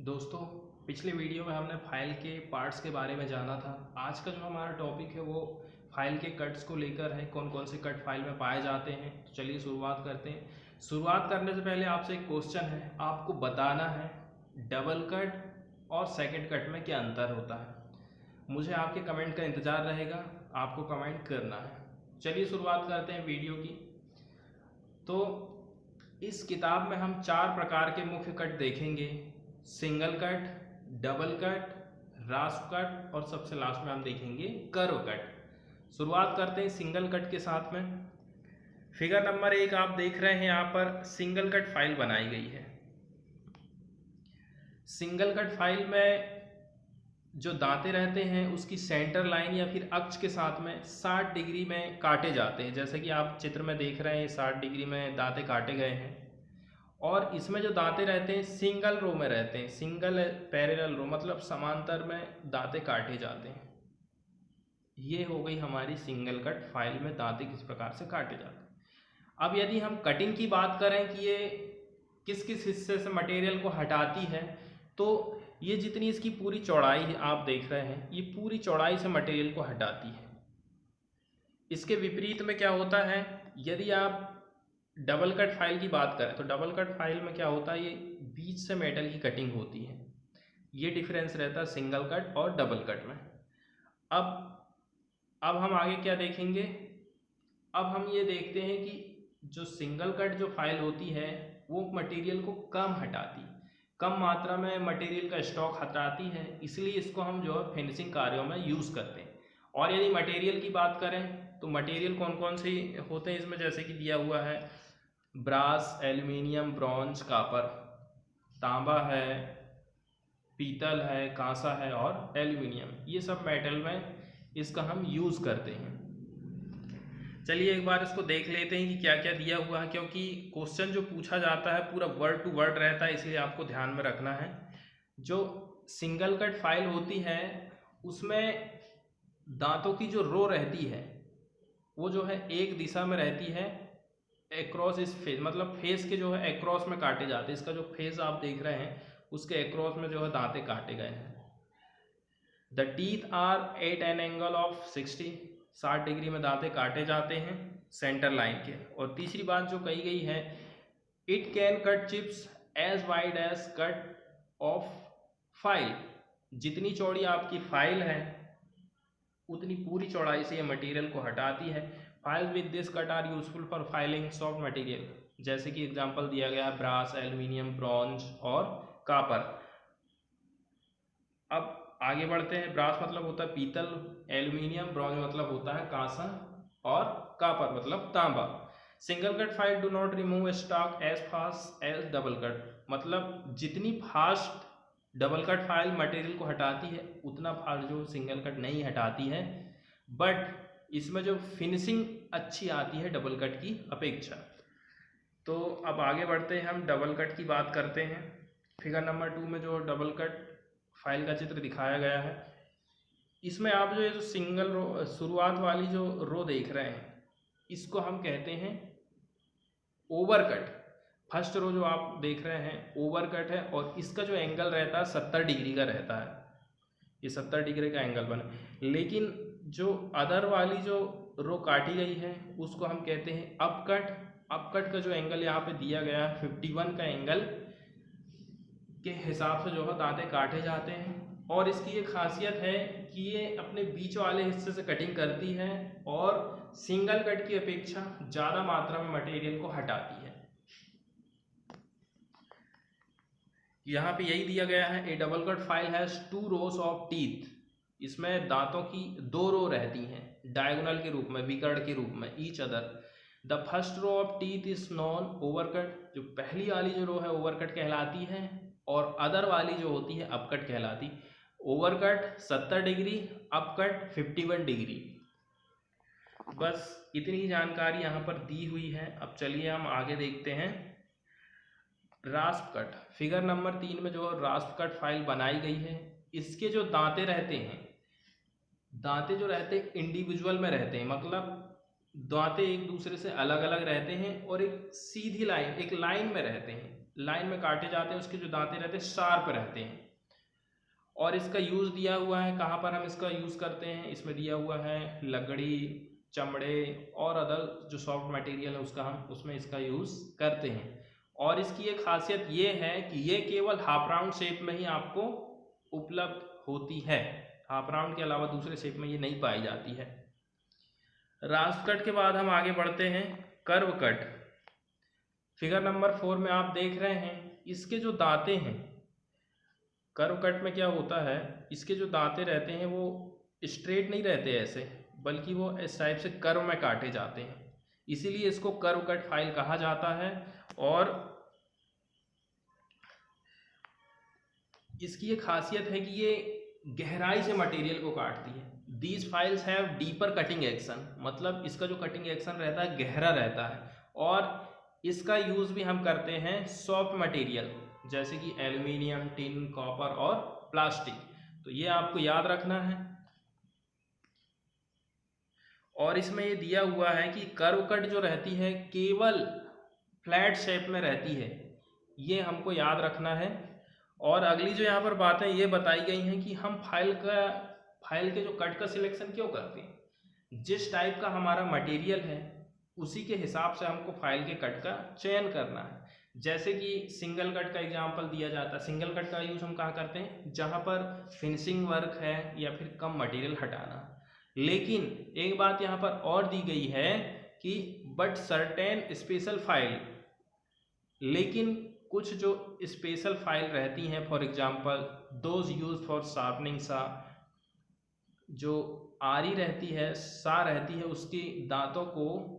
दोस्तों, पिछले वीडियो में हमने फाइल के पार्ट्स के बारे में जाना था। आज का जो हमारा टॉपिक है वो फाइल के कट्स को लेकर है। कौन कौन से कट फाइल में पाए जाते हैं, तो चलिए शुरुआत करते हैं। शुरुआत करने से पहले आपसे एक क्वेश्चन है, आपको बताना है डबल कट और सेकंड कट में क्या अंतर होता है। मुझे आपके कमेंट का इंतज़ार रहेगा, आपको कमेंट करना है। चलिए शुरुआत करते हैं वीडियो की। तो इस किताब में हम 4 प्रकार के मुख्य कट देखेंगे: single cut, double cut, रास्प cut और सबसे लास्ट में हम देखेंगे कर्व कट। शुरुआत करते हैं सिंगल कट के साथ में। फिगर नंबर 1 आप देख रहे हैं, यहाँ पर सिंगल कट फाइल बनाई गई है। सिंगल कट फाइल में जो दांते रहते हैं उसकी सेंटर लाइन या फिर अक्ष के साथ में 60 डिग्री में काटे जाते हैं। जैसे कि आप चित्र में देख रहे हैं, 60 डिग्री में दांते काटे गए हैं। और इसमें जो दांते रहते हैं सिंगल रो में रहते हैं, सिंगल पैरेलल रो, मतलब समांतर में दांते काटे जाते हैं। ये हो गई हमारी सिंगल कट फाइल में दांते किस प्रकार से काटे जाते हैं। अब यदि हम कटिंग की बात करें कि ये किस किस हिस्से से मटेरियल को हटाती है, तो ये जितनी इसकी पूरी चौड़ाई है आप देख रहे हैं, ये पूरी चौड़ाई से मटेरियल को हटाती है। इसके विपरीत में क्या होता है, यदि आप डबल कट फाइल की बात करें तो डबल कट फाइल में क्या होता है, ये बीच से मेटल की कटिंग होती है। ये डिफरेंस रहता है सिंगल कट और डबल कट में। अब हम आगे क्या देखेंगे। अब हम ये देखते हैं कि जो सिंगल कट जो फाइल होती है वो मटेरियल को कम हटाती, कम मात्रा में मटेरियल का स्टॉक हटाती है, इसलिए इसको हम जो है फिनिशिंग कार्यों में यूज़ करते हैं। और यदि मटेरियल की बात करें तो मटेरियल कौन कौन से होते हैं इसमें, जैसे कि दिया हुआ है ब्रास, एल्युमिनियम, ब्रॉन्ज, कापर, तांबा है, पीतल है, कांसा है और एल्युमिनियम। ये सब मेटल में इसका हम यूज़ करते हैं। चलिए एक बार इसको देख लेते हैं कि क्या क्या दिया हुआ है, क्योंकि क्वेश्चन जो पूछा जाता है पूरा वर्ड टू वर्ड रहता है, इसलिए आपको ध्यान में रखना है। जो सिंगल कट फाइल होती है उसमें दांतों की जो रो रहती है वो जो है एक दिशा में रहती है, एक्रॉस इस फेस, मतलब फेस के जो है एक्रॉस में काटे जाते हैं। इसका जो फेस आप देख रहे हैं उसके एक्रॉस में जो है दांते काटे गए हैं। The teeth are at an angle of 60 degree में दांते काटे जाते हैं सेंटर लाइन के। और तीसरी बात जो कही गई है, it can cut chips as wide as cut of file. जितनी चौड़ी आपकी फाइल है उतनी पूरी चौड़ाई से ये मटेरियल को हटाती है। File with this cut are useful for filing soft material, जैसे कि एग्जांपल दिया गया ब्रास, एल्युमिनियम, ब्रॉन्ज और कापर। अब आगे बढ़ते हैं। ब्रास मतलब होता है पीतल, एल्युमिनियम, ब्रॉन्ज मतलब होता है कांसा और कापर मतलब तांबा। Single cut file do not remove stock as fast as double cut, मतलब जितनी fast double cut file material को हटाती है उतना फास्ट जो सिंगल कट नहीं हटाती है, बट इसमें जो फिनिशिंग अच्छी आती है डबल कट की अपेक्षा। तो अब आगे बढ़ते हैं, हम डबल कट की बात करते हैं। फिगर नंबर 2 में जो डबल कट फाइल का चित्र दिखाया गया है, इसमें आप जो ये जो सिंगल रो, शुरुआत वाली जो रो देख रहे हैं, इसको हम कहते हैं ओवर कट। फर्स्ट रो जो आप देख रहे हैं ओवर कट है और इसका जो एंगल रहता है 70 डिग्री का रहता है, ये 70 डिग्री का एंगल बने। लेकिन जो अदर वाली जो रो काटी गई है उसको हम कहते हैं अप कट। अप कट का जो एंगल यहाँ पे दिया गया है 51 का एंगल के हिसाब से जो है दांते काटे जाते हैं। और इसकी ये खासियत है कि ये अपने बीच वाले हिस्से से कटिंग करती है और सिंगल कट की अपेक्षा ज़्यादा मात्रा में मटेरियल को हटाती है। यहाँ पे यही दिया गया है, A double cut file has 2 rose of teeth. इसमें दांतों की 2 रो रहती हैं डायगोनल के रूप में, विकर्ण के रूप में, each other. The first row of teeth is non overcut, जो पहली वाली जो रो है ओवरकट कहलाती है और अदर वाली जो होती है अपकट कहलाती। ओवरकट 70 डिग्री, अपकट 51 डिग्री। बस इतनी ही जानकारी यहाँ पर दी हुई है। अब चलिए हम आगे देखते हैं रास्प कट। फिगर नंबर 3 में जो रास्प कट फाइल बनाई गई है, इसके जो दांते रहते हैं, दांते जो रहते हैं इंडिविजुअल में रहते हैं, मतलब दांते एक दूसरे से अलग अलग रहते हैं और एक सीधी लाइन, एक लाइन में रहते हैं। लाइन में काटे जाते हैं उसके जो दांते रहते हैं शार्प रहते हैं। और इसका यूज़ दिया हुआ है, कहाँ पर हम इसका यूज़ करते हैं, इसमें दिया हुआ है लकड़ी, चमड़े और अदर जो सॉफ्ट मटेरियल है उसका हम उसमें इसका यूज़ करते हैं। और इसकी एक खासियत ये है कि ये केवल हाफ राउंड शेप में ही आपको उपलब्ध होती है, हाफ राउंड के अलावा दूसरे शेप में ये नहीं पाई जाती है। रास्प कट के बाद हम आगे बढ़ते हैं कर्व कट। फिगर नंबर 4 में आप देख रहे हैं इसके जो दांते हैं, कर्व कट में क्या होता है, इसके जो दांते रहते हैं वो स्ट्रेट नहीं रहते ऐसे, बल्कि वो इस टाइप से कर्व में काटे जाते हैं, इसीलिए इसको कर्व कट फाइल कहा जाता है। और इसकी एक खासियत है कि ये गहराई से मटेरियल को काटती है। These files have deeper cutting action, मतलब इसका जो कटिंग एक्शन रहता है गहरा रहता है। और इसका यूज़ भी हम करते हैं सॉफ्ट मटेरियल जैसे कि एल्युमिनियम, टिन, कॉपर और प्लास्टिक, तो ये आपको याद रखना है। और इसमें ये दिया हुआ है कि कर्व कट जो रहती है केवल फ्लैट शेप में रहती है, ये हमको याद रखना है। और अगली जो यहाँ पर बातें ये बताई गई हैं कि हम फाइल के जो कट का सिलेक्शन क्यों करते हैं, जिस टाइप का हमारा मटेरियल है उसी के हिसाब से हमको फाइल के कट का चयन करना है। जैसे कि सिंगल कट का एग्जांपल दिया जाता है, सिंगल कट का यूज़ हम कहाँ करते हैं, जहाँ पर फिनिशिंग वर्क है या फिर कम मटेरियल हटाना। लेकिन एक बात यहाँ पर और दी गई है कि बट सर्टेन स्पेशल फाइल, लेकिन कुछ जो स्पेशल फाइल रहती हैं, for example those use for sharpening सा, जो आरी रहती है, सा रहती है, उसकी दांतों को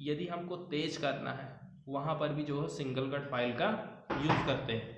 यदि हमको तेज करना है वहाँ पर भी जो है सिंगल कट फाइल का यूज़ करते हैं।